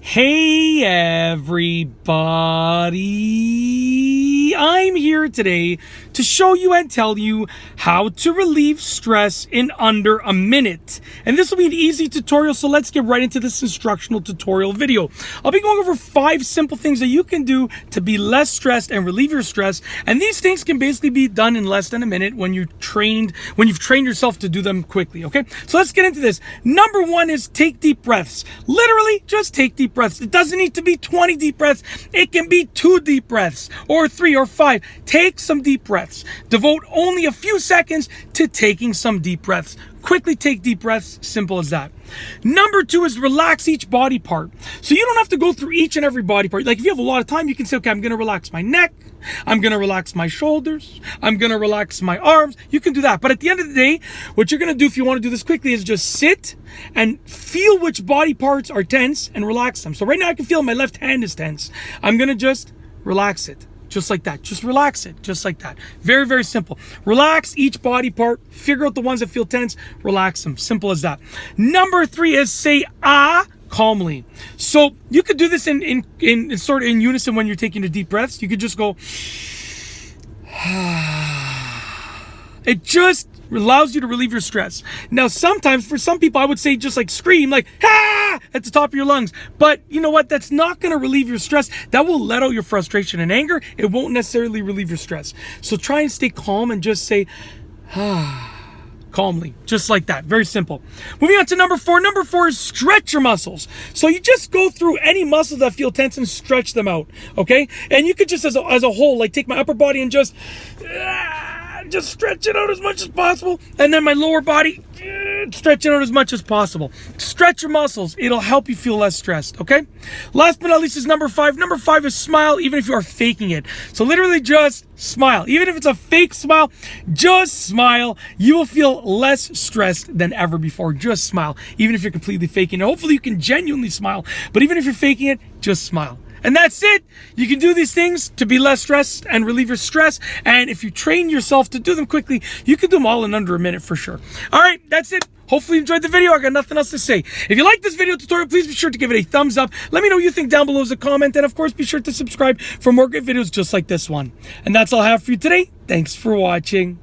Hey everybody, I'm here today to show you and tell you how to relieve stress in under a minute. And this will be an easy tutorial, so let's get right into this instructional tutorial video. I'll be going over 5 simple things that you can do to be less stressed and relieve your stress. And these things can basically be done in less than a minute when you've trained yourself to do them quickly, okay? So let's get into this. Number 1 is take deep breaths. Literally, just take deep breaths. It doesn't need to be 20 deep breaths. It can be 2 deep breaths or 3 or 5. Take some deep breaths. Devote only a few seconds to taking some deep breaths. Quickly take deep breaths. Simple as that. Number 2 is relax each body part. So you don't have to go through each and every body part. Like if you have a lot of time, you can say, okay, I'm going to relax my neck. I'm going to relax my shoulders. I'm going to relax my arms. You can do that. But at the end of the day, what you're going to do if you want to do this quickly is just sit and feel which body parts are tense and relax them. So right now I can feel my left hand is tense. I'm going to just relax it. Just like that. Just relax it. Just like that. Very, very simple. Relax each body part. Figure out the ones that feel tense. Relax them. Simple as that. Number 3 is say ah calmly. So you could do this in sort of in unison when you're taking the deep breaths. You could just go. It just allows you to relieve your stress. Now, sometimes for some people, I would say just like scream, like, ah, at the top of your lungs. But you know what? That's not going to relieve your stress. That will let out your frustration and anger. It won't necessarily relieve your stress. So try and stay calm and just say, ah, calmly, just like that. Very simple. Moving on to number 4. Number 4 is stretch your muscles. So you just go through any muscles that feel tense and stretch them out. Okay. And you could just as a whole, like take my upper body and just stretch it out as much as possible, and then my lower body, stretch it out as much as possible. Stretch your muscles. It'll help you feel less stressed, okay? Last but not least is number 5. Number 5 is smile even if you are faking it. So literally just smile. Even if it's a fake smile, just smile. You will feel less stressed than ever before. Just smile. Even if you're completely faking it. Hopefully you can genuinely smile, but even if you're faking it, just smile. And that's it. You can do these things to be less stressed and relieve your stress. And if you train yourself to do them quickly, you can do them all in under a minute for sure. All right, that's it. Hopefully you enjoyed the video. I got nothing else to say. If you like this video tutorial, please be sure to give it a thumbs up. Let me know what you think down below as a comment. And of course, be sure to subscribe for more great videos just like this one. And that's all I have for you today. Thanks for watching.